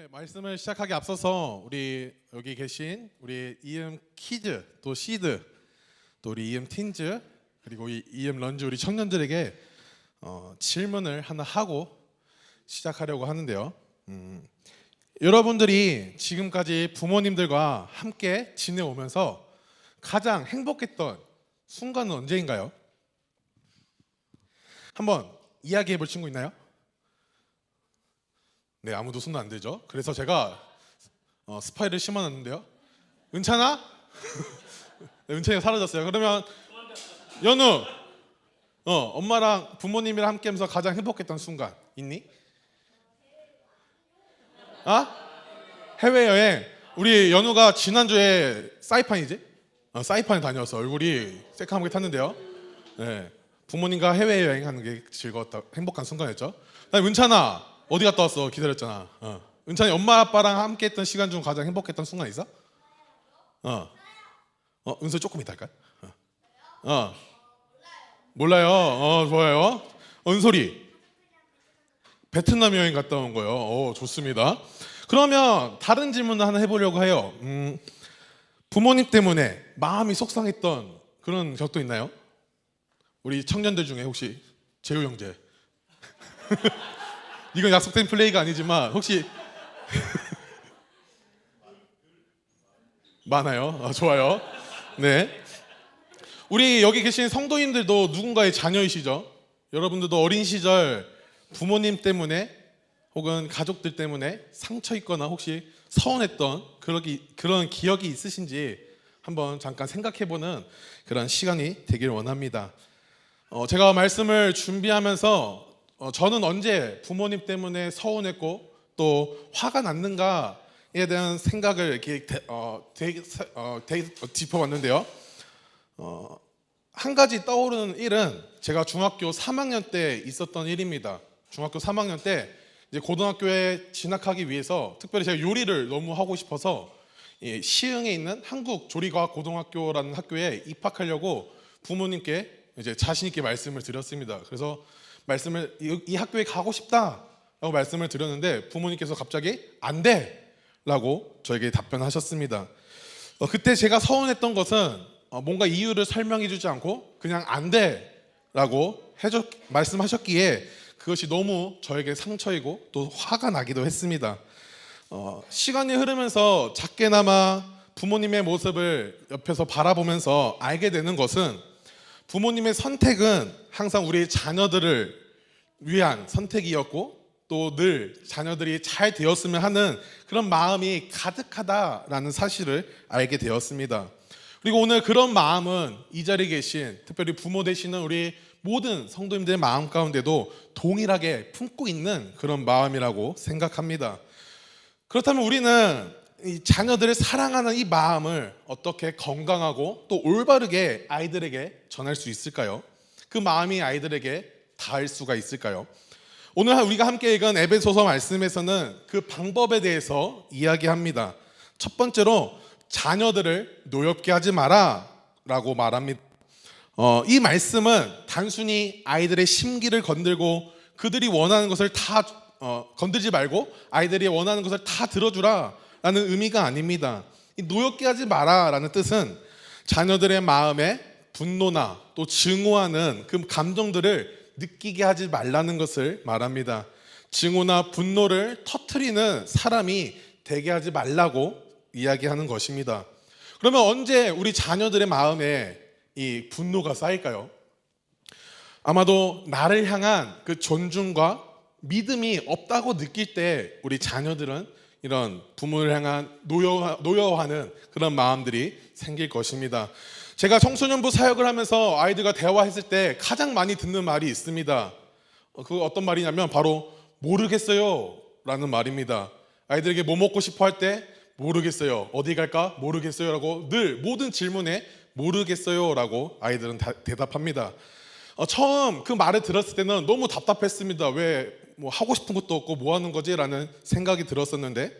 네, 말씀을 시작하기 앞서서 우리 여기 계신 우리 이음 키즈 또 시드 또 우리 이음 틴즈 그리고 이음 런즈 우리 청년들에게 질문을 하나 하고 시작하려고 하는데요. 여러분들이 지금까지 부모님들과 함께 지내오면서 가장 행복했던 순간은 언제인가요? 한번 이야기해 볼 친구 있나요? 네, 아무도 손 안 들죠. 그래서 제가 스파이를 심어놨는데요. 은찬아? 네, 은찬이가 사라졌어요. 그러면 연우, 엄마랑 부모님이랑 함께하면서 가장 행복했던 순간 있니? 아? 해외여행. 우리 연우가 지난주에 사이판이지? 사이판에 다녀와서 얼굴이 새까맣게 탔는데요. 네, 부모님과 해외여행하는 게 즐거웠다, 행복한 순간이었죠. 그다음에 은찬아, 어디 갔다 왔어? 기다렸잖아. 은찬이 엄마 아빠랑 함께 했던 시간 중 가장 행복했던 순간 있어? 은솔 조금 이따 할까요? 몰라요. 좋아요. 은솔이 베트남 여행 갔다 온 거요. 좋습니다. 그러면 다른 질문을 하나 해보려고 해요. 부모님 때문에 마음이 속상했던 그런 적도 있나요? 우리 청년들 중에 혹시 재우 형제 이건 약속된 플레이가 아니지만 혹시 많아요? 좋아요. 네, 우리 여기 계신 성도님들도 누군가의 자녀이시죠? 여러분들도 어린 시절 부모님 때문에 혹은 가족들 때문에 상처 있거나 혹시 서운했던 그런 기억이 있으신지 한번 잠깐 생각해보는 그런 시간이 되길 원합니다. 제가 말씀을 준비하면서 저는 언제 부모님 때문에 서운했고 또 화가 났는가에 대한 생각을 이렇게 짚어봤는데요. 한 가지 떠오르는 일은 제가 중학교 3학년 때 있었던 일입니다. 중학교 3학년 때 이제 고등학교에 진학하기 위해서 특별히 제가 요리를 너무 하고 싶어서 시흥에 있는 한국조리과학고등학교라는 학교에 입학하려고 부모님께 이제 자신 있게 말씀을 드렸습니다. 그래서 이 학교에 가고 싶다라고 말씀을 드렸는데 부모님께서 갑자기 안 돼라고 저에게 답변하셨습니다. 그때 제가 서운했던 것은 뭔가 이유를 설명해주지 않고 그냥 안 돼라고 말씀하셨기에 그것이 너무 저에게 상처이고 또 화가 나기도 했습니다. 시간이 흐르면서 작게나마 부모님의 모습을 옆에서 바라보면서 알게 되는 것은 부모님의 선택은 항상 우리 자녀들을 위한 선택이었고 또 늘 자녀들이 잘 되었으면 하는 그런 마음이 가득하다라는 사실을 알게 되었습니다. 그리고 오늘 그런 마음은 이 자리에 계신 특별히 부모 되시는 우리 모든 성도님들의 마음 가운데도 동일하게 품고 있는 그런 마음이라고 생각합니다. 그렇다면 우리는 이 자녀들을 사랑하는 이 마음을 어떻게 건강하고 또 올바르게 아이들에게 전할 수 있을까요? 그 마음이 아이들에게 닿을 수가 있을까요? 오늘 우리가 함께 읽은 에베소서 말씀에서는 그 방법에 대해서 이야기합니다. 첫 번째로 자녀들을 노엽게 하지 마라 라고 말합니다. 이 말씀은 단순히 아이들의 심기를 건들고 그들이 원하는 것을 다 건들지 말고 아이들이 원하는 것을 다 들어주라 라는 의미가 아닙니다. 이 노엽게 하지 마라 라는 뜻은 자녀들의 마음에 분노나 또 증오하는 그 감정들을 느끼게 하지 말라는 것을 말합니다. 증오나 분노를 터뜨리는 사람이 되게 하지 말라고 이야기하는 것입니다. 그러면 언제 우리 자녀들의 마음에 이 분노가 쌓일까요? 아마도 나를 향한 그 존중과 믿음이 없다고 느낄 때 우리 자녀들은 이런 부모를 향한 노여워하는 그런 마음들이 생길 것입니다. 제가 청소년부 사역을 하면서 아이들과 대화했을 때 가장 많이 듣는 말이 있습니다. 그 어떤 말이냐면 바로 모르겠어요 라는 말입니다. 아이들에게 뭐 먹고 싶어 할 때 모르겠어요, 어디 갈까 모르겠어요 라고 늘 모든 질문에 모르겠어요 라고 아이들은 대답합니다. 처음 그 말을 들었을 때는 너무 답답했습니다. 왜 뭐 하고 싶은 것도 없고 뭐 하는 거지? 라는 생각이 들었었는데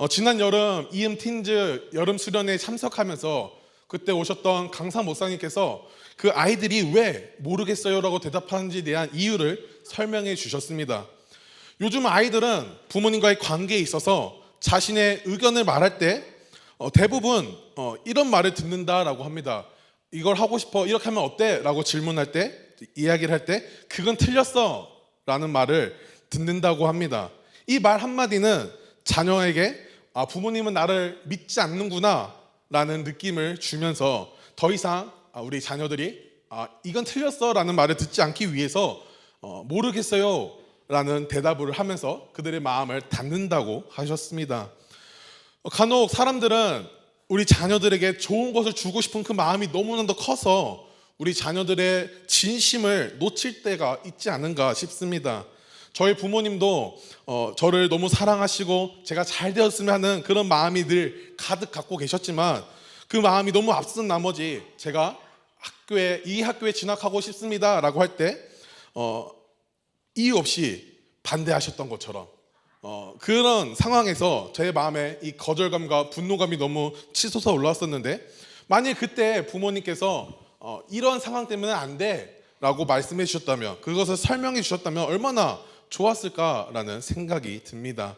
지난 여름 이음 틴즈 여름 수련회에 참석하면서 그때 오셨던 강사 목사님께서 그 아이들이 왜 모르겠어요 라고 대답하는지에 대한 이유를 설명해 주셨습니다. 요즘 아이들은 부모님과의 관계에 있어서 자신의 의견을 말할 때 대부분 이런 말을 듣는다라고 합니다. 이걸 하고 싶어, 이렇게 하면 어때? 라고 질문할 때, 이야기를 할 때 그건 틀렸어 라는 말을 듣는다고 합니다. 이 말 한마디는 자녀에게 부모님은 나를 믿지 않는구나 라는 느낌을 주면서 더 이상 우리 자녀들이 이건 틀렸어 라는 말을 듣지 않기 위해서 모르겠어요 라는 대답을 하면서 그들의 마음을 닫는다고 하셨습니다. 간혹 사람들은 우리 자녀들에게 좋은 것을 주고 싶은 그 마음이 너무나도 커서 우리 자녀들의 진심을 놓칠 때가 있지 않은가 싶습니다. 저희 부모님도 저를 너무 사랑하시고 제가 잘 되었으면 하는 그런 마음이 늘 가득 갖고 계셨지만 그 마음이 너무 앞선 나머지 제가 이 학교에 진학하고 싶습니다 라고 할 때 이유 없이 반대하셨던 것처럼 그런 상황에서 제 마음에 이 거절감과 분노감이 너무 치솟아 올라왔었는데, 만일 그때 부모님께서 이런 상황 때문에 안 돼 라고 말씀해 주셨다면, 그것을 설명해 주셨다면 얼마나 좋았을까라는 생각이 듭니다.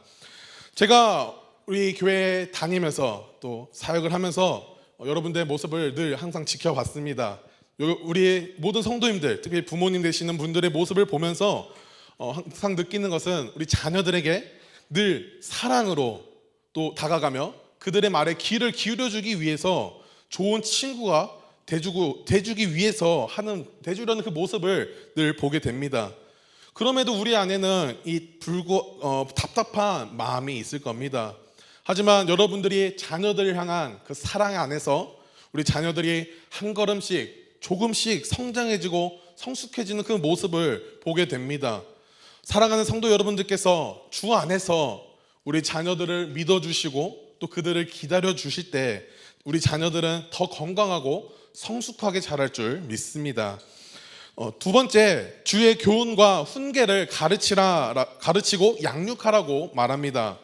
제가 우리 교회 다니면서 또 사역을 하면서 여러분들의 모습을 늘 항상 지켜봤습니다. 우리 모든 성도님들, 특히 부모님 되시는 분들의 모습을 보면서 항상 느끼는 것은 우리 자녀들에게 늘 사랑으로 또 다가가며 그들의 말에 귀를 기울여주기 위해서 좋은 친구가 돼주기 위해서 돼주려는 그 모습을 늘 보게 됩니다. 그럼에도 우리 안에는 답답한 마음이 있을 겁니다. 하지만 여러분들이 자녀들을 향한 그 사랑 안에서 우리 자녀들이 한 걸음씩 조금씩 성장해지고 성숙해지는 그 모습을 보게 됩니다. 사랑하는 성도 여러분들께서 주 안에서 우리 자녀들을 믿어주시고 또 그들을 기다려주실 때 우리 자녀들은 더 건강하고 성숙하게 자랄 줄 믿습니다. 두 번째, 주의 교훈과 훈계를 가르치고 양육하라고 말합니다.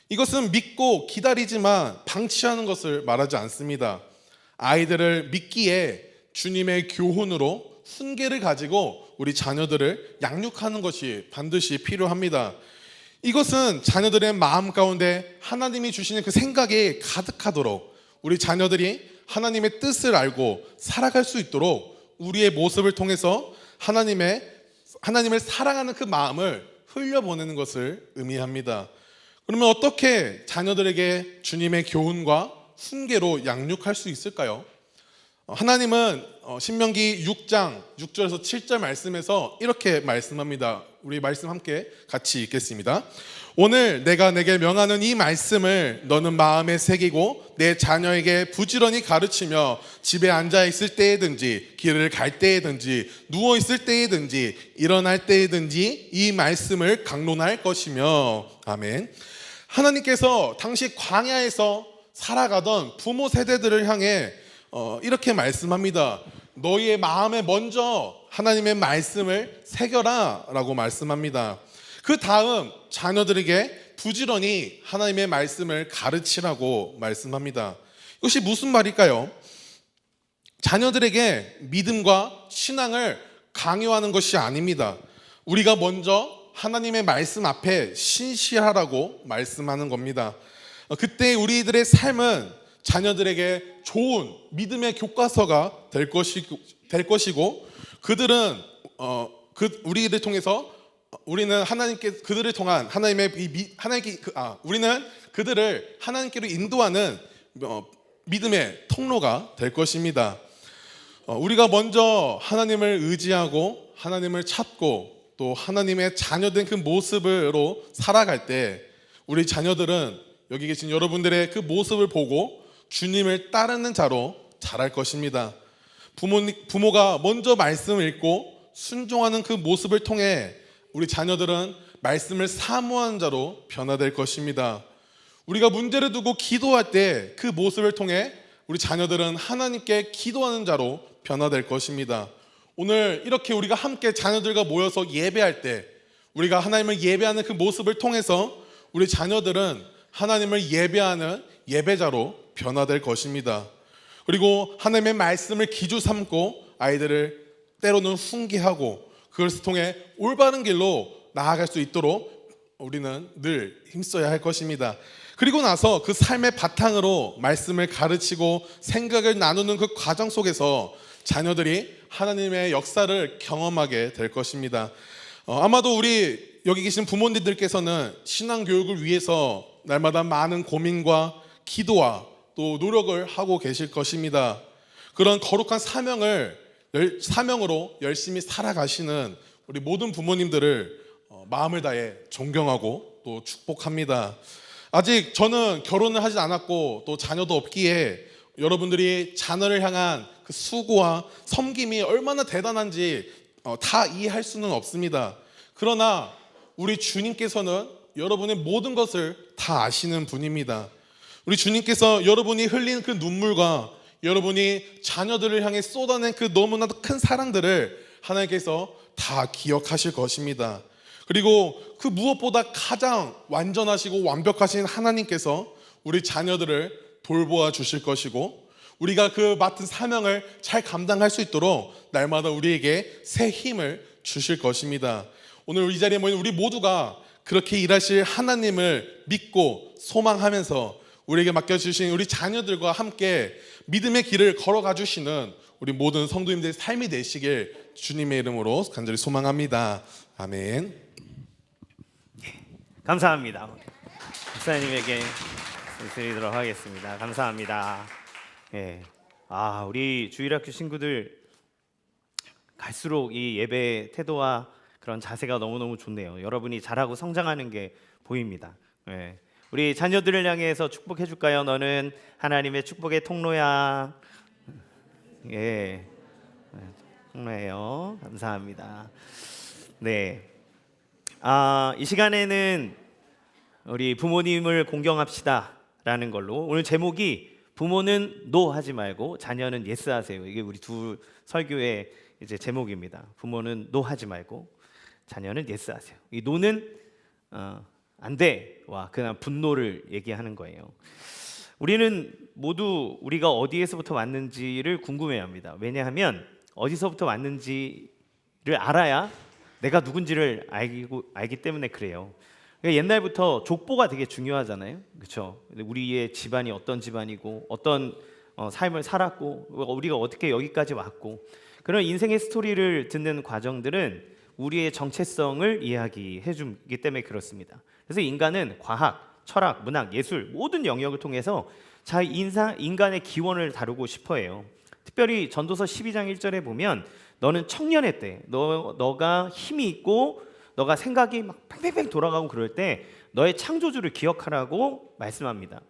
이것은 믿고 기다리지만 방치하는 것을 말하지 않습니다. 아이들을 믿기에 주님의 교훈으로 훈계를 가지고 우리 자녀들을 양육하는 것이 반드시 필요합니다. 이것은 자녀들의 마음 가운데 하나님이 주시는 그 생각이 가득하도록 우리 자녀들이 하나님의 뜻을 알고 살아갈 수 있도록 우리의 모습을 통해서 하나님을 사랑하는 그 마음을 흘려보내는 것을 의미합니다. 그러면 어떻게 자녀들에게 주님의 교훈과 훈계로 양육할 수 있을까요? 하나님은 신명기 6장 6절에서 7절 말씀에서 이렇게 말씀합니다. 우리 말씀 함께 같이 읽겠습니다. 오늘 내가 내게 명하는 이 말씀을 너는 마음에 새기고 내 자녀에게 부지런히 가르치며 집에 앉아 있을 때에든지 길을 갈 때에든지 누워 있을 때에든지 일어날 때에든지 이 말씀을 강론할 것이며. 아멘. 하나님께서 당시 광야에서 살아가던 부모 세대들을 향해 이렇게 말씀합니다. 너희의 마음에 먼저 하나님의 말씀을 새겨라 라고 말씀합니다. 그 다음 자녀들에게 부지런히 하나님의 말씀을 가르치라고 말씀합니다. 이것이 무슨 말일까요? 자녀들에게 믿음과 신앙을 강요하는 것이 아닙니다. 우리가 먼저 하나님의 말씀 앞에 신실하라고 말씀하는 겁니다. 그때 우리들의 삶은 자녀들에게 좋은 믿음의 교과서가 될 것이고 그들은 우리를 통해서 우리는 우리는 그들을 하나님께로 인도하는 믿음의 통로가 될 것입니다. 우리가 먼저 하나님을 의지하고 하나님을 찾고 또 하나님의 자녀된 그 모습으로 살아갈 때 우리 자녀들은 여기 계신 여러분들의 그 모습을 보고 주님을 따르는 자로 자랄 것입니다. 부모가 먼저 말씀을 읽고 순종하는 그 모습을 통해 우리 자녀들은 말씀을 사모하는 자로 변화될 것입니다. 우리가 문제를 두고 기도할 때 그 모습을 통해 우리 자녀들은 하나님께 기도하는 자로 변화될 것입니다. 오늘 이렇게 우리가 함께 자녀들과 모여서 예배할 때 우리가 하나님을 예배하는 그 모습을 통해서 우리 자녀들은 하나님을 예배하는 예배자로 변화될 것입니다. 그리고 하나님의 말씀을 기주 삼고 아이들을 때로는 훈계하고 그것을 통해 올바른 길로 나아갈 수 있도록 우리는 늘 힘써야 할 것입니다. 그리고 나서 그 삶의 바탕으로 말씀을 가르치고 생각을 나누는 그 과정 속에서 자녀들이 하나님의 역사를 경험하게 될 것입니다. 아마도 우리 여기 계신 부모님들께서는 신앙 교육을 위해서 날마다 많은 고민과 기도와 또 노력을 하고 계실 것입니다. 그런 거룩한 사명으로 열심히 살아가시는 우리 모든 부모님들을 마음을 다해 존경하고 또 축복합니다. 아직 저는 결혼을 하지 않았고 또 자녀도 없기에 여러분들이 자녀를 향한 그 수고와 섬김이 얼마나 대단한지 다 이해할 수는 없습니다. 그러나 우리 주님께서는 여러분의 모든 것을 다 아시는 분입니다. 우리 주님께서 여러분이 흘린 그 눈물과 여러분이 자녀들을 향해 쏟아낸 그 너무나도 큰 사랑들을 하나님께서 다 기억하실 것입니다. 그리고 그 무엇보다 가장 완전하시고 완벽하신 하나님께서 우리 자녀들을 돌보아 주실 것이고 우리가 그 맡은 사명을 잘 감당할 수 있도록 날마다 우리에게 새 힘을 주실 것입니다. 오늘 이 자리에 모인 우리 모두가 그렇게 일하실 하나님을 믿고 소망하면서 우리에게 맡겨주신 우리 자녀들과 함께 믿음의 길을 걸어가 주시는 우리 모든 성도님들의 삶이 되시길 주님의 이름으로 간절히 소망합니다. 아멘. 감사합니다. 목사님에게 드리도록 하겠습니다. 감사합니다. 예. 우리 주일학교 친구들 갈수록 이 예배 태도와 그런 자세가 너무너무 좋네요. 여러분이 잘하고 성장하는 게 보입니다. 예. 우리 자녀들을 향해서 축복해 줄까요? 너는 하나님의 축복의 통로야. 예. 통로예요. 감사합니다. 네. 이 시간에는 우리 부모님을 공경합시다라는 걸로 오늘 제목이 부모는 노 하지 말고 자녀는 예스 하세요. 이게 우리 두 설교의 이제 제목입니다. 부모는 노 하지 말고 자녀는 예스 하세요. 이 노는 안 돼와 그냥 분노를 얘기하는 거예요. 우리는 모두 우리가 어디에서부터 왔는지를 궁금해합니다. 왜냐하면 어디서부터 왔는지를 알아야 내가 누군지를 알기 때문에 그래요. 옛날부터 족보가 되게 중요하잖아요. 그렇죠? 우리의 집안이 어떤 집안이고 어떤 삶을 살았고 우리가 어떻게 여기까지 왔고 그런 인생의 스토리를 듣는 과정들은 우리의 정체성을 이야기해 주기 때문에 그렇습니다. 그래서 인간은 과학, 철학, 문학, 예술 모든 영역을 통해서 인간의 기원을 다루고 싶어해요. 특별히 전도서 12장 1절에 보면 너는 청년의 때 너가 힘이 있고 너가 생각이 막 팽팽팽 돌아가고 그럴 때 너의 창조주를 기억하라고 말씀합니다.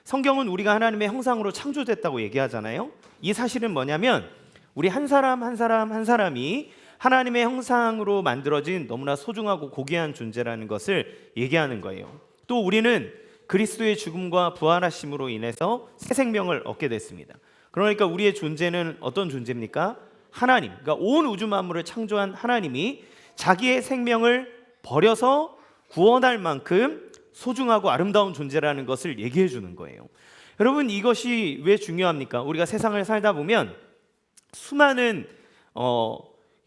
성경은 우리가 하나님의 형상으로 창조됐다고 얘기하잖아요. 이 사실은 뭐냐면 우리 한 사람 한 사람이 하나님의 형상으로 만들어진 너무나 소중하고 고귀한 존재라는 것을 얘기하는 거예요. 또 우리는 그리스도의 죽음과 부활하심으로 인해서 새 생명을 얻게 됐습니다. 그러니까 우리의 존재는 어떤 존재입니까? 하나님, 그러니까 온 우주 만물을 창조한 하나님이 자기의 생명을 버려서 구원할 만큼 소중하고 아름다운 존재라는 것을 얘기해 주는 거예요. 여러분, 이것이 왜 중요합니까? 우리가 세상을 살다 보면 수많은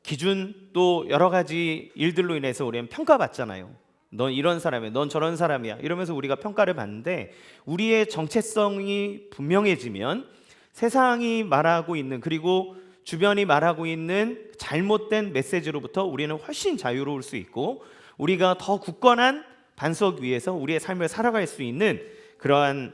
기준 또 여러 가지 일들로 인해서 우리는 평가받잖아요. 넌 이런 사람이야, 넌 저런 사람이야 이러면서 우리가 평가를 받는데 우리의 정체성이 분명해지면 세상이 말하고 있는 그리고 주변이 말하고 있는 잘못된 메시지로부터 우리는 훨씬 자유로울 수 있고 우리가 더 굳건한 반석 위에서 우리의 삶을 살아갈 수 있는 그러한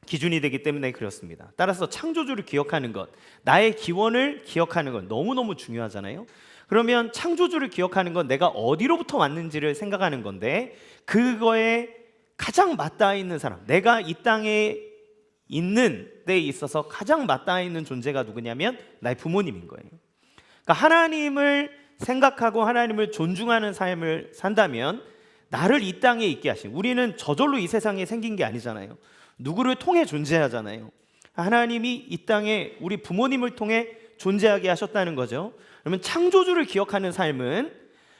기준이 되기 때문에 그렇습니다. 따라서 창조주를 기억하는 것, 나의 기원을 기억하는 것 너무너무 중요하잖아요. 그러면 창조주를 기억하는 건 내가 어디로부터 왔는지를 생각하는 건데 그거에 가장 맞닿아 있는 사람, 내가 이 땅에 있는 데 있어서 가장 맞닿아 있는 존재가 누구냐면 나의 부모님인 거예요. 그러니까 하나님을 생각하고 하나님을 존중하는 삶을 산다면 나를 이 땅에 있게 하신, 우리는 저절로 이 세상에 생긴 게 아니잖아요. 누구를 통해 존재하잖아요. 하나님이 이 땅에 우리 부모님을 통해 존재하게 하셨다는 거죠. 그러면 창조주를 기억하는 삶은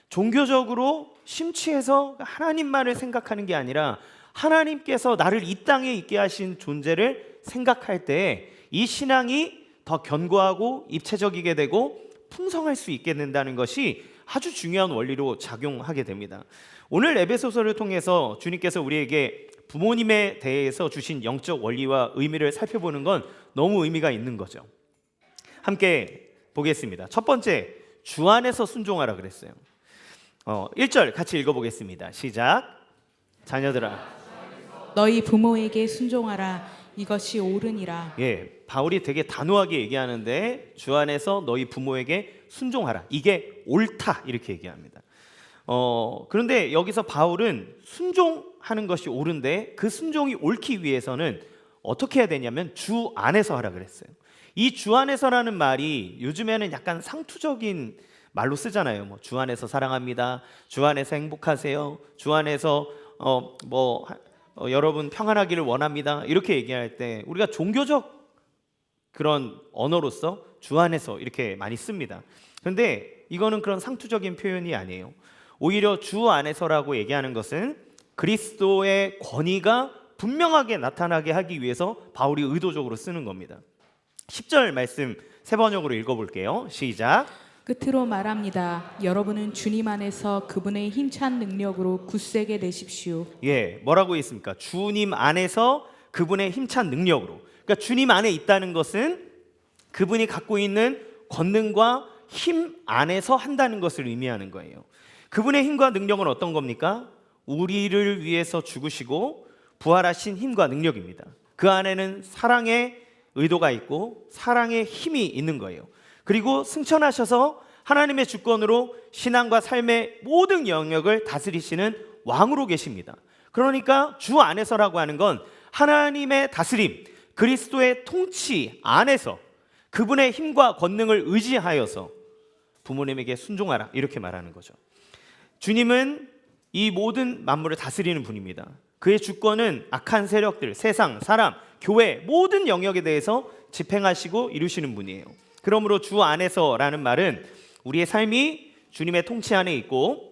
종교적으로 심취해서 하나님만을 생각하는 게 아니라 하나님께서 나를 이 땅에 있게 하신 존재를 생각할 때 이 신앙이 더 견고하고 입체적이게 되고 풍성할 수 있게 된다는 것이 아주 중요한 원리로 작용하게 됩니다. 오늘 에베소서를 통해서 주님께서 우리에게 부모님에 대해서 주신 영적 원리와 의미를 살펴보는 건 너무 의미가 있는 거죠. 함께 보겠습니다. 첫 번째, 주 안에서 순종하라 그랬어요. 1절 같이 읽어보겠습니다. 시작. 자녀들아, 너희 부모에게 순종하라. 이것이 옳으니라. 예, 바울이 되게 단호하게 얘기하는데 주 안에서 너희 부모에게 순종하라. 이게 옳다 이렇게 얘기합니다. 그런데 여기서 바울은 순종하는 것이 옳은데 그 순종이 옳기 위해서는 어떻게 해야 되냐면 주 안에서 하라 그랬어요. 이 주 안에서라는 말이 요즘에는 약간 상투적인 말로 쓰잖아요. 뭐 주 안에서 사랑합니다. 주 안에서 행복하세요. 주 안에서 여러분 평안하기를 원합니다. 이렇게 얘기할 때 우리가 종교적 그런 언어로서 주 안에서 이렇게 많이 씁니다. 그런데 이거는 그런 상투적인 표현이 아니에요. 오히려 주 안에서라고 얘기하는 것은 그리스도의 권위가 분명하게 나타나게 하기 위해서 바울이 의도적으로 쓰는 겁니다. 10절 말씀 세 번역으로 읽어볼게요. 시작. 끝으로 말합니다. 여러분은 주님 안에서 그분의 힘찬 능력으로 굳세게 되십시오. 예, 뭐라고 했습니까? 주님 안에서 그분의 힘찬 능력으로. 그러니까 주님 안에 있다는 것은 그분이 갖고 있는 권능과 힘 안에서 한다는 것을 의미하는 거예요. 그분의 힘과 능력은 어떤 겁니까? 우리를 위해서 죽으시고 부활하신 힘과 능력입니다. 그 안에는 사랑의 의도가 있고 사랑의 힘이 있는 거예요. 그리고 승천하셔서 하나님의 주권으로 신앙과 삶의 모든 영역을 다스리시는 왕으로 계십니다. 그러니까 주 안에서라고 하는 건 하나님의 다스림, 그리스도의 통치 안에서 그분의 힘과 권능을 의지하여서 부모님에게 순종하라 이렇게 말하는 거죠. 주님은 이 모든 만물을 다스리는 분입니다. 그의 주권은 악한 세력들, 세상, 사람, 교회 모든 영역에 대해서 집행하시고 이루시는 분이에요. 그러므로 주 안에서라는 말은 우리의 삶이 주님의 통치 안에 있고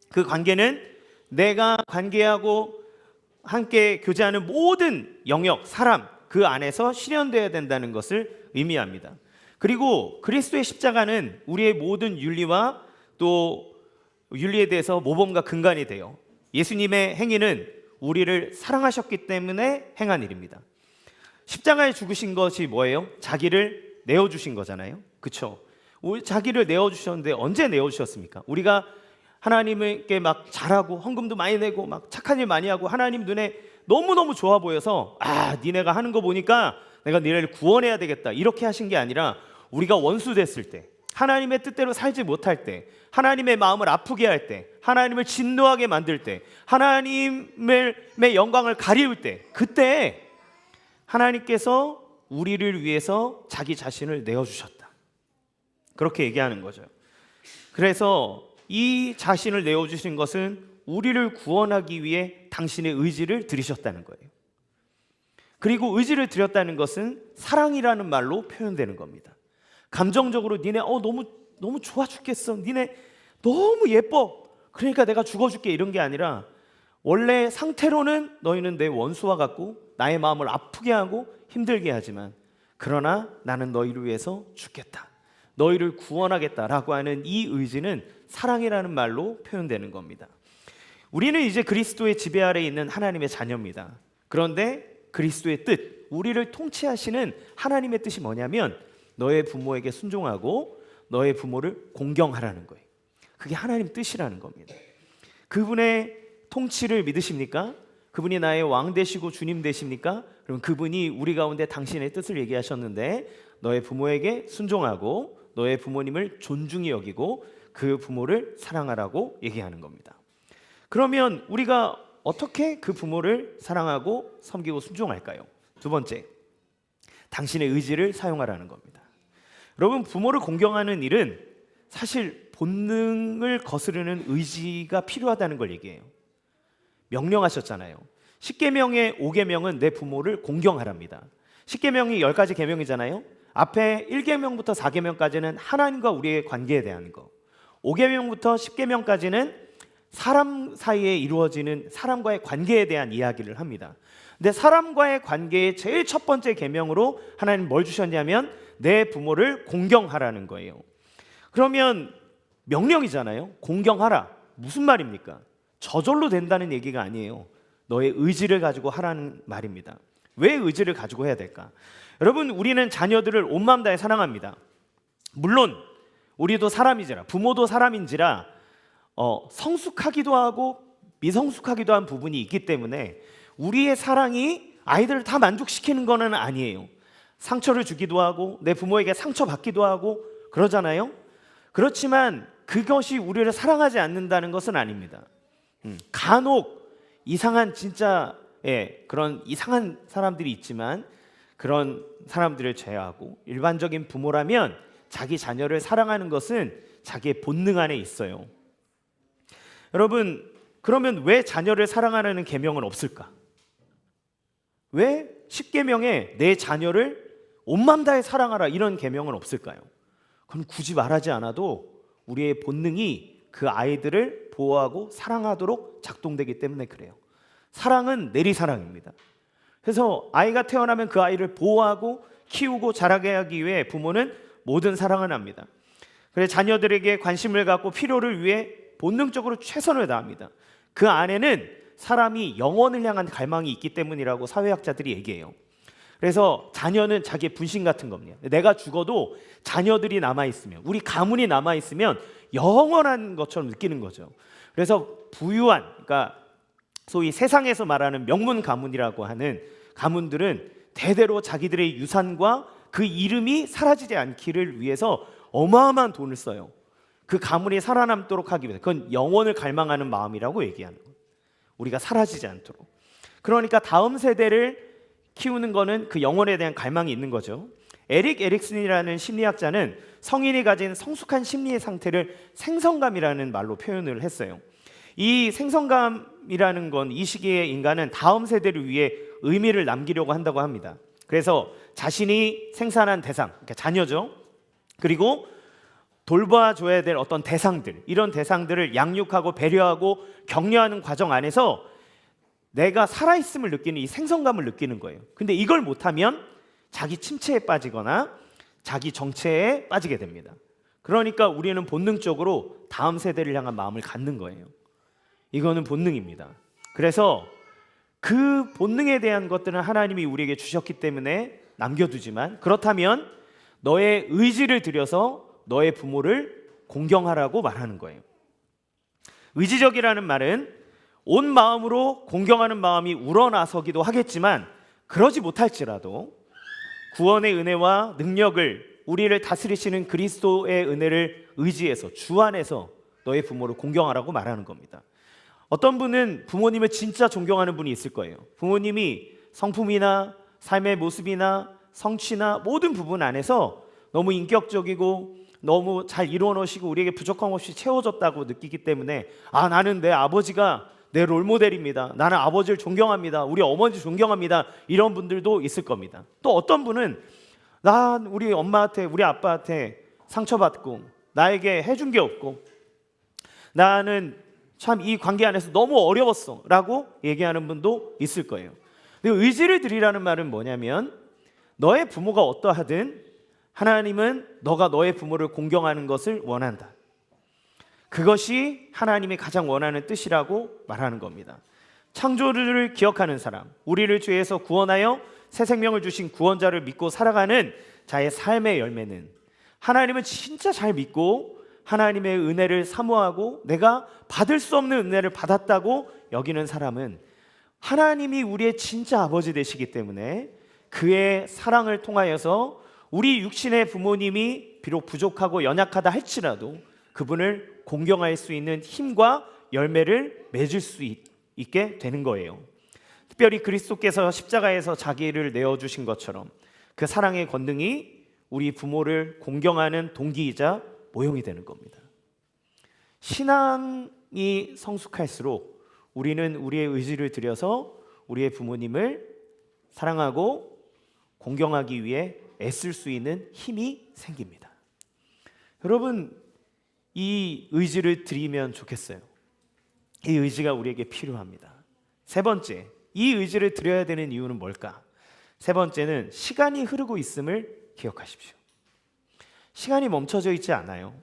그 관계는 내가 관계하고 함께 교제하는 모든 영역, 사람 그 안에서 실현되어야 된다는 것을 의미합니다. 그리고 그리스도의 십자가는 우리의 모든 윤리와 또 윤리에 대해서 모범과 근간이 돼요. 예수님의 행위는 우리를 사랑하셨기 때문에 행한 일입니다. 십자가에 죽으신 것이 뭐예요? 자기를 내어주신 거잖아요. 그렇죠? 자기를 내어주셨는데 언제 내어주셨습니까? 우리가 하나님께 막 잘하고 헌금도 많이 내고 막 착한 일 많이 하고 하나님 눈에 너무너무 좋아 보여서 니네가 하는 거 보니까 내가 니네를 구원해야 되겠다 이렇게 하신 게 아니라 우리가 원수 됐을 때, 하나님의 뜻대로 살지 못할 때, 하나님의 마음을 아프게 할 때, 하나님을 진노하게 만들 때, 하나님의 영광을 가리울 때, 그때 하나님께서 우리를 위해서 자기 자신을 내어주셨다. 그렇게 얘기하는 거죠. 그래서 이 자신을 내어주신 것은 우리를 구원하기 위해 당신의 의지를 들이셨다는 거예요. 그리고 의지를 들였다는 것은 사랑이라는 말로 표현되는 겁니다. 감정적으로 니네 너무 좋아 죽겠어. 니네 너무 예뻐. 그러니까 내가 죽어줄게 이런 게 아니라 원래 상태로는 너희는 내 원수와 같고 나의 마음을 아프게 하고 힘들게 하지만 그러나 나는 너희를 위해서 죽겠다. 너희를 구원하겠다라고 하는 이 의지는 사랑이라는 말로 표현되는 겁니다. 우리는 이제 그리스도의 지배 아래 있는 하나님의 자녀입니다. 그런데 그리스도의 뜻, 우리를 통치하시는 하나님의 뜻이 뭐냐면 너의 부모에게 순종하고 너의 부모를 공경하라는 거예요. 그게 하나님 뜻이라는 겁니다. 그분의 통치를 믿으십니까? 그분이 나의 왕 되시고 주님 되십니까? 그럼 그분이 우리 가운데 당신의 뜻을 얘기하셨는데 너의 부모에게 순종하고 너의 부모님을 존중히 여기고 그 부모를 사랑하라고 얘기하는 겁니다. 그러면 우리가 어떻게 그 부모를 사랑하고 섬기고 순종할까요? 두 번째, 당신의 의지를 사용하라는 겁니다. 여러분, 부모를 공경하는 일은 사실 본능을 거스르는 의지가 필요하다는 걸 얘기해요. 명령하셨잖아요. 10계명의 5계명은 내 부모를 공경하랍니다. 10계명이 10가지 계명이잖아요. 앞에 1계명부터 4계명까지는 하나님과 우리의 관계에 대한 거, 5계명부터 10계명까지는 사람 사이에 이루어지는 사람과의 관계에 대한 이야기를 합니다. 근데 사람과의 관계의 제일 첫 번째 계명으로 하나님 뭘 주셨냐면 내 부모를 공경하라는 거예요. 그러면 명령이잖아요. 공경하라. 무슨 말입니까? 저절로 된다는 얘기가 아니에요. 너의 의지를 가지고 하라는 말입니다. 왜 의지를 가지고 해야 될까? 여러분, 우리는 자녀들을 온 마음 다해 사랑합니다. 물론 우리도 사람이지라, 부모도 사람인지라 성숙하기도 하고 미성숙하기도 한 부분이 있기 때문에 우리의 사랑이 아이들을 다 만족시키는 것은 아니에요. 상처를 주기도 하고 내 부모에게 상처받기도 하고 그러잖아요. 그렇지만 그것이 우리를 사랑하지 않는다는 것은 아닙니다. 간혹 이상한 진짜 그런 이상한 사람들이 있지만 그런 사람들을 제외하고 일반적인 부모라면 자기 자녀를 사랑하는 것은 자기의 본능 안에 있어요. 여러분, 그러면 왜 자녀를 사랑하라는 계명은 없을까? 왜 10계명에 내 자녀를 온 마음 다해 사랑하라 이런 계명은 없을까요? 그럼 굳이 말하지 않아도 우리의 본능이 그 아이들을 보호하고 사랑하도록 작동되기 때문에 그래요. 사랑은 내리사랑입니다. 그래서 아이가 태어나면 그 아이를 보호하고 키우고 자라게 하기 위해 부모는 모든 사랑을 합니다. 그래서 자녀들에게 관심을 갖고 필요를 위해 본능적으로 최선을 다합니다. 그 안에는 사람이 영혼을 향한 갈망이 있기 때문이라고 사회학자들이 얘기해요. 그래서 자녀는 자기의 분신 같은 겁니다. 내가 죽어도 자녀들이 남아있으면, 우리 가문이 남아있으면 영원한 것처럼 느끼는 거죠. 그래서 부유한, 그러니까 소위 세상에서 말하는 명문 가문이라고 하는 가문들은 대대로 자기들의 유산과 그 이름이 사라지지 않기를 위해서 어마어마한 돈을 써요. 그 가문이 살아남도록 하기 위해서. 그건 영혼을 갈망하는 마음이라고 얘기하는 거예요. 우리가 사라지지 않도록. 그러니까 다음 세대를 키우는 거는 그 영혼에 대한 갈망이 있는 거죠. 에릭 에릭슨이라는 심리학자는 성인이 가진 성숙한 심리의 상태를 생성감이라는 말로 표현을 했어요. 이 생성감이라는 건 이 시기의 인간은 다음 세대를 위해 의미를 남기려고 한다고 합니다. 그래서 자신이 생산한 대상, 그러니까 자녀죠. 그리고 돌봐줘야 될 어떤 대상들, 이런 대상들을 양육하고 배려하고 격려하는 과정 안에서 내가 살아있음을 느끼는 이 생성감을 느끼는 거예요. 근데 이걸 못하면 자기 침체에 빠지거나 자기 정체에 빠지게 됩니다. 그러니까 우리는 본능적으로 다음 세대를 향한 마음을 갖는 거예요. 이거는 본능입니다. 그래서 그 본능에 대한 것들은 하나님이 우리에게 주셨기 때문에 남겨두지만, 그렇다면 너의 의지를 들여서 너의 부모를 공경하라고 말하는 거예요. 의지적이라는 말은 온 마음으로 공경하는 마음이 우러나서기도 하겠지만, 그러지 못할지라도 구원의 은혜와 능력을, 우리를 다스리시는 그리스도의 은혜를 의지해서 주 안에서 너의 부모를 공경하라고 말하는 겁니다. 어떤 분은 부모님을 진짜 존경하는 분이 있을 거예요. 부모님이 성품이나 삶의 모습이나 성취나 모든 부분 안에서 너무 인격적이고 너무 잘 이루어 놓으시고 우리에게 부족함 없이 채워줬다고 느끼기 때문에, 아, 나는 내 아버지가 내 롤모델입니다. 나는 아버지를 존경합니다. 우리 어머니 존경합니다. 이런 분들도 있을 겁니다. 또 어떤 분은 난 우리 엄마한테, 우리 아빠한테 상처받고 나에게 해준 게 없고 나는 참 이 관계 안에서 너무 어려웠어 라고 얘기하는 분도 있을 거예요. 근데 의지를 드리라는 말은 뭐냐면, 너의 부모가 어떠하든 하나님은 너가 너의 부모를 공경하는 것을 원한다. 그것이 하나님이 가장 원하는 뜻이라고 말하는 겁니다. 창조주를 기억하는 사람, 우리를 죄에서 구원하여 새 생명을 주신 구원자를 믿고 살아가는 자의 삶의 열매는, 하나님은 진짜 잘 믿고 하나님의 은혜를 사모하고 내가 받을 수 없는 은혜를 받았다고 여기는 사람은 하나님이 우리의 진짜 아버지 되시기 때문에 그의 사랑을 통하여서 우리 육신의 부모님이 비록 부족하고 연약하다 할지라도 그분을 공경할 수 있는 힘과 열매를 맺을 수 있게 되는 거예요. 특별히 그리스도께서 십자가에서 자기를 내어주신 것처럼 그 사랑의 권능이 우리 부모를 공경하는 동기이자 모형이 되는 겁니다. 신앙이 성숙할수록 우리는 우리의 의지를 들여서 우리의 부모님을 사랑하고 공경하기 위해 애쓸 수 있는 힘이 생깁니다. 여러분, 이 의지를 드리면 좋겠어요. 이 의지가 우리에게 필요합니다. 세 번째, 이 의지를 드려야 되는 이유는 뭘까? 세 번째는 시간이 흐르고 있음을 기억하십시오. 시간이 멈춰져 있지 않아요.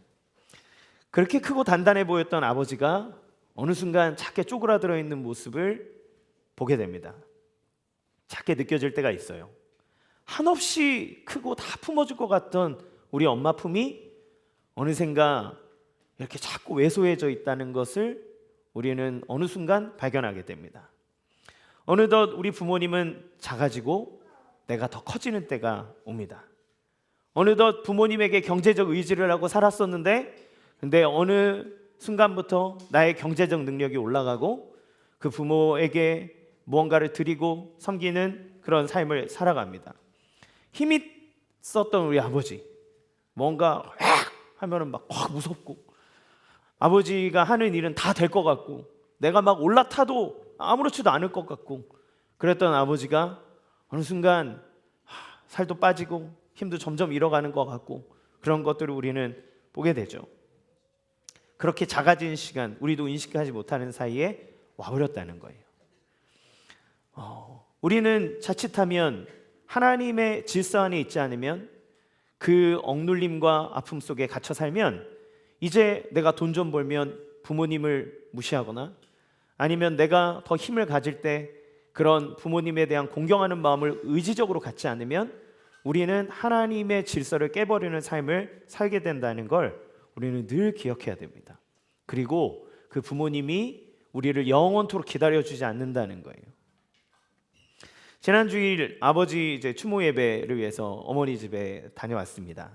그렇게 크고 단단해 보였던 아버지가 어느 순간 작게 쪼그라들어 있는 모습을 보게 됩니다. 작게 느껴질 때가 있어요. 한없이 크고 다 품어줄 것 같던 우리 엄마 품이 어느샌가 이렇게 자꾸 왜소해져 있다는 것을 우리는 어느 순간 발견하게 됩니다. 어느덧 우리 부모님은 작아지고 내가 더 커지는 때가 옵니다. 어느덧 부모님에게 경제적 의지를 하고 살았었는데 근데 어느 순간부터 나의 경제적 능력이 올라가고 그 부모에게 무언가를 드리고 섬기는 그런 삶을 살아갑니다. 힘이 썼던 우리 아버지, 뭔가 하면은 막 무섭고 아버지가 하는 일은 다 될 것 같고 내가 막 올라타도 아무렇지도 않을 것 같고 그랬던 아버지가 어느 순간 살도 빠지고 힘도 점점 잃어가는 것 같고 그런 것들을 우리는 보게 되죠. 그렇게 작아진 시간 우리도 인식하지 못하는 사이에 와버렸다는 거예요. 우리는 자칫하면 하나님의 질서 안에 있지 않으면 그 억눌림과 아픔 속에 갇혀 살면 이제 내가 돈 좀 벌면 부모님을 무시하거나 아니면 내가 더 힘을 가질 때 그런 부모님에 대한 공경하는 마음을 의지적으로 갖지 않으면 우리는 하나님의 질서를 깨버리는 삶을 살게 된다는 걸 우리는 늘 기억해야 됩니다. 그리고 그 부모님이 우리를 영원토록 기다려주지 않는다는 거예요. 지난 주일 아버지 추모 예배를 위해서 어머니 집에 다녀왔습니다.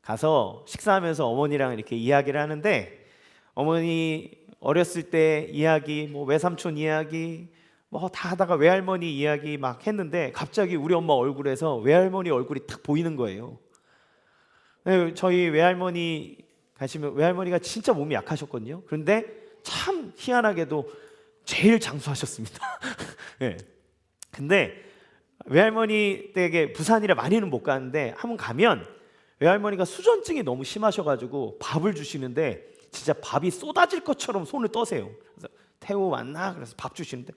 가서 식사하면서 어머니랑 이렇게 이야기를 하는데 어머니 어렸을 때 이야기, 뭐 외삼촌 이야기, 뭐 다 하다가 외할머니 이야기 막 했는데 갑자기 우리 엄마 얼굴에서 외할머니 얼굴이 탁 보이는 거예요. 네, 저희 외할머니 가시면 외할머니가 진짜 몸이 약하셨거든요. 그런데 참 희한하게도 제일 장수하셨습니다. 네. 근데 외할머니 댁에 부산이라 많이는 못 가는데 한번 가면 외할머니가 수전증이 너무 심하셔가지고 밥을 주시는데 진짜 밥이 쏟아질 것처럼 손을 떠세요. 그래서 태우 왔나? 그래서 밥 주시는데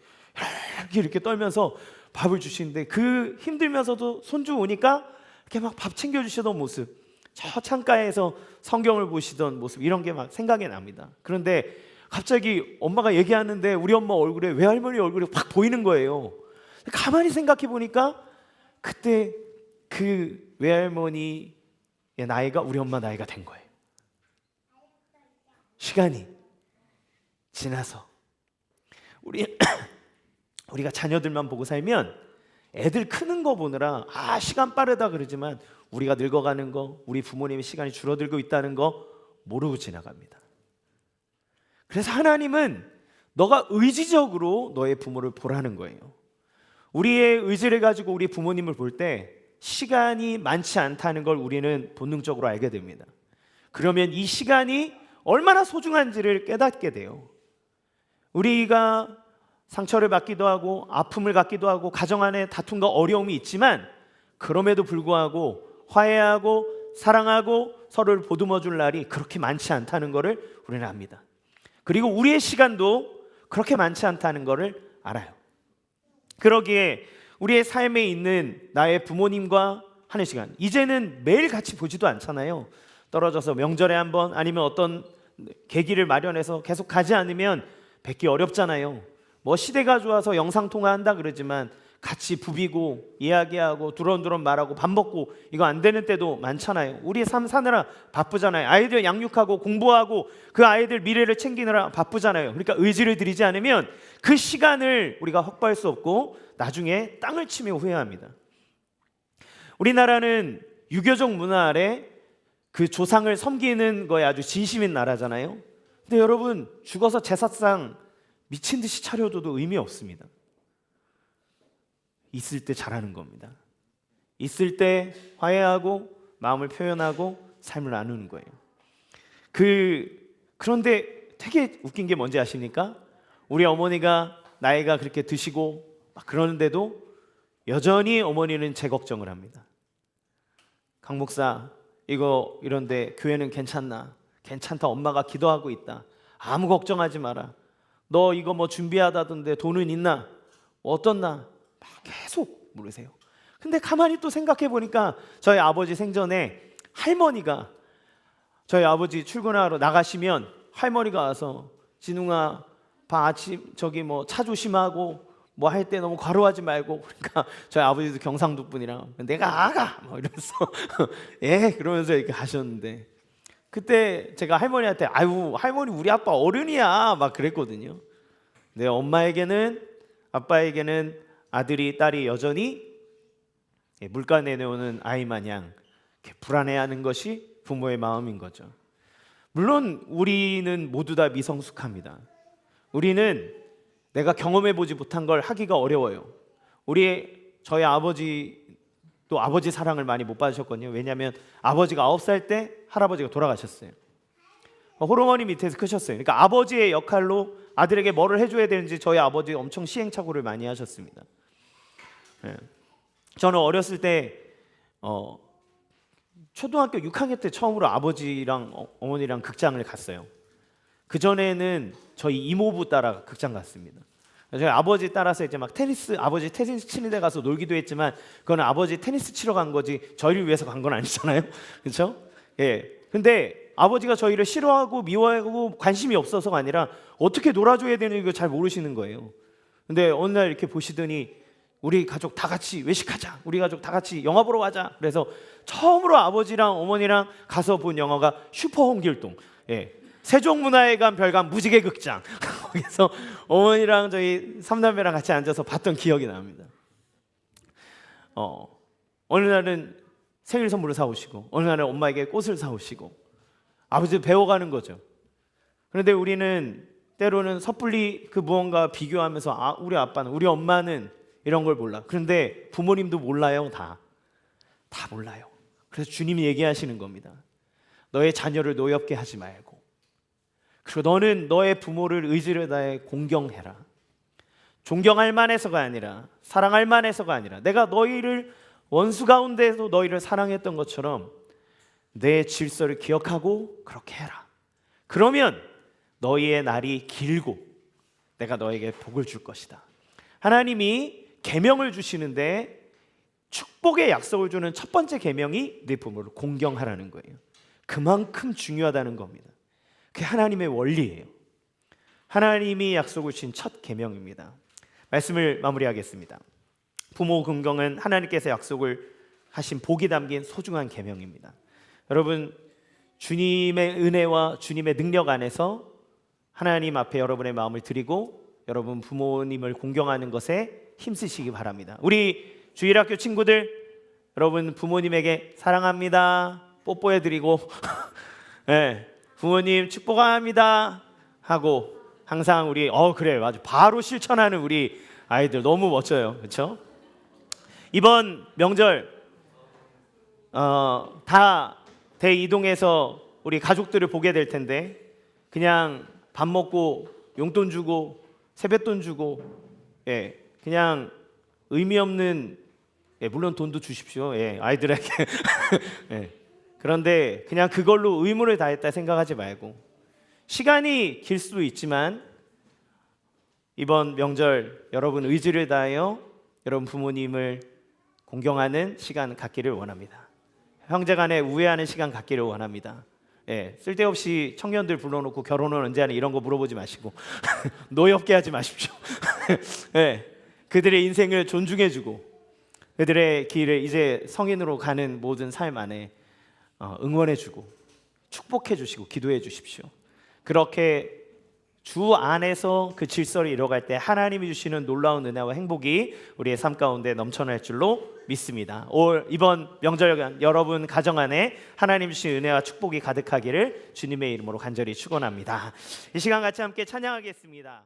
이렇게 떨면서 밥을 주시는데 그 힘들면서도 손주 오니까 이렇게 막 밥 챙겨주시던 모습, 저 창가에서 성경을 보시던 모습 이런 게 막 생각이 납니다. 그런데 갑자기 엄마가 얘기하는데 우리 엄마 얼굴에 외할머니 얼굴이 확 보이는 거예요. 가만히 생각해 보니까 그때 그 외할머니의 나이가 우리 엄마 나이가 된 거예요. 시간이 지나서 우리가 자녀들만 보고 살면 애들 크는 거 보느라 시간 빠르다 그러지만 우리가 늙어가는 거, 우리 부모님의 시간이 줄어들고 있다는 거 모르고 지나갑니다. 그래서 하나님은 너가 의지적으로 너의 부모를 보라는 거예요. 우리의 의지를 가지고 우리 부모님을 볼 때 시간이 많지 않다는 걸 우리는 본능적으로 알게 됩니다. 그러면 이 시간이 얼마나 소중한지를 깨닫게 돼요. 우리가 상처를 받기도 하고 아픔을 갖기도 하고 가정 안에 다툼과 어려움이 있지만 그럼에도 불구하고 화해하고 사랑하고 서로를 보듬어 줄 날이 그렇게 많지 않다는 것을 우리는 압니다. 그리고 우리의 시간도 그렇게 많지 않다는 것을 알아요. 그러기에 우리의 삶에 있는 나의 부모님과 하는 시간, 이제는 매일 같이 보지도 않잖아요. 떨어져서 명절에 한번 아니면 어떤 계기를 마련해서 계속 가지 않으면 뵙기 어렵잖아요. 뭐 시대가 좋아서 영상통화한다 그러지만 같이 부비고 이야기하고 두런두런 말하고 밥 먹고 이거 안 되는 때도 많잖아요. 우리 삶 사느라 바쁘잖아요. 아이들 양육하고 공부하고 그 아이들 미래를 챙기느라 바쁘잖아요. 그러니까 의지를 들이지 않으면 그 시간을 우리가 확보할 수 없고 나중에 땅을 치며 후회합니다. 우리나라는 유교적 문화 아래 그 조상을 섬기는 거에 아주 진심인 나라잖아요. 근데 여러분 죽어서 제사상 미친 듯이 차려줘도 의미 없습니다. 있을 때 잘하는 겁니다. 있을 때 화해하고 마음을 표현하고 삶을 나누는 거예요. 그런데 되게 웃긴 게 뭔지 아십니까? 우리 어머니가 나이가 그렇게 드시고 막 그러는데도 여전히 어머니는 제 걱정을 합니다. 강 목사 이거 이런데 교회는 괜찮나? 괜찮다. 엄마가 기도하고 있다. 아무 걱정하지 마라. 너 이거 뭐 준비하다던데 돈은 있나? 어떻나? 막 계속 물으세요. 근데 가만히 또 생각해 보니까 저희 아버지 생전에 할머니가 저희 아버지 출근하러 나가시면 할머니가 와서 진웅아 아침 저기 뭐 차 조심하고 뭐 할 때 너무 과로하지 말고. 그러니까 저희 아버지도 경상도 분이라 내가 아가 뭐 이러면서 예 그러면서 이렇게 가셨는데, 그때 제가 할머니한테 아유 할머니 우리 아빠 어른이야 막 그랬거든요. 근데 엄마에게는 아빠에게는 아들이 딸이 여전히 물가 내놓는 아이 마냥 이렇게 불안해하는 것이 부모의 마음인 거죠. 물론 우리는 모두 다 미성숙합니다. 우리는 내가 경험해 보지 못한 걸 하기가 어려워요. 저희 아버지도 아버지 사랑을 많이 못 받으셨거든요. 왜냐하면 아버지가 9살 때 할아버지가 돌아가셨어요. 호르머니 밑에서 크셨어요. 그러니까 아버지의 역할로 아들에게 뭐를 해줘야 되는지 저희 아버지 엄청 시행착오를 많이 하셨습니다. 저는 어렸을 때 초등학교 6학년 때 처음으로 아버지랑 어머니랑 극장을 갔어요. 그 전에는 저희 이모부 따라 극장 갔습니다. 저희 아버지 따라서 이제 막 아버지 테니스 치는 데 가서 놀기도 했지만 그건 아버지 테니스 치러 간 거지 저희를 위해서 간 건 아니잖아요. 그렇죠? 예. 근데 아버지가 저희를 싫어하고 미워하고 관심이 없어서가 아니라 어떻게 놀아줘야 되는 걸 잘 모르시는 거예요. 근데 어느 날 이렇게 보시더니 우리 가족 다 같이 외식하자. 우리 가족 다 같이 영화 보러 가자. 그래서 처음으로 아버지랑 어머니랑 가서 본 영화가 슈퍼 홍길동. 예. 세종문화회관 별관 무지개 극장. 거기서 어머니랑 저희 삼남매랑 같이 앉아서 봤던 기억이 납니다. 어느 날은 생일 선물을 사오시고 어느 날은 엄마에게 꽃을 사오시고 아버지도 배워가는 거죠. 그런데 우리는 때로는 섣불리 그 무언가 비교하면서 우리 아빠는 우리 엄마는 이런 걸 몰라. 그런데 부모님도 몰라요. 다 몰라요. 그래서 주님이 얘기하시는 겁니다. 너의 자녀를 노엽게 하지 말고, 그리고 너는 너의 부모를 의지를 다해 공경해라. 존경할 만해서가 아니라 사랑할 만해서가 아니라 내가 너희를 원수 가운데서 너희를 사랑했던 것처럼 내 질서를 기억하고 그렇게 해라. 그러면 너희의 날이 길고 내가 너에게 복을 줄 것이다. 하나님이 계명을 주시는데 축복의 약속을 주는 첫 번째 계명이 네 부모를 공경하라는 거예요. 그만큼 중요하다는 겁니다. 그게 하나님의 원리예요. 하나님이 약속을 주신 첫 계명입니다. 말씀을 마무리하겠습니다. 부모 공경은 하나님께서 약속을 하신 복이 담긴 소중한 계명입니다. 여러분, 주님의 은혜와 주님의 능력 안에서 하나님 앞에 여러분의 마음을 드리고 여러분 부모님을 공경하는 것에 힘쓰시기 바랍니다. 우리 주일학교 친구들, 여러분 부모님에게 사랑합니다 뽀뽀해드리고 네, 부모님 축복합니다 하고 항상 우리 그래 맞아 바로 실천하는 우리 아이들 너무 멋져요. 그렇죠? 이번 명절 다 대이동해서 우리 가족들을 보게 될 텐데 그냥 밥 먹고 용돈 주고 세뱃돈 주고 그냥 의미 없는 물론 돈도 주십시오. 아이들에게 그런데 그냥 그걸로 의무를 다했다 생각하지 말고 시간이 길 수도 있지만 이번 명절 여러분 의지를 다하여 여러분 부모님을 공경하는 시간 갖기를 원합니다. 형제간에 우애하는 시간 갖기를 원합니다. 쓸데없이 청년들 불러놓고 결혼은 언제 하니 이런 거 물어보지 마시고 노엽게 하지 마십시오. 그들의 인생을 존중해주고 그들의 길을 이제 성인으로 가는 모든 삶 안에 응원해주고 축복해주시고 기도해주십시오. 그렇게 주 안에서 그 질서를 이뤄갈 때 하나님이 주시는 놀라운 은혜와 행복이 우리의 삶 가운데 넘쳐날 줄로 믿습니다. 이번 명절 여러분 가정 안에 하나님 주신 은혜와 축복이 가득하기를 주님의 이름으로 간절히 축원합니다. 이 시간 같이 함께 찬양하겠습니다.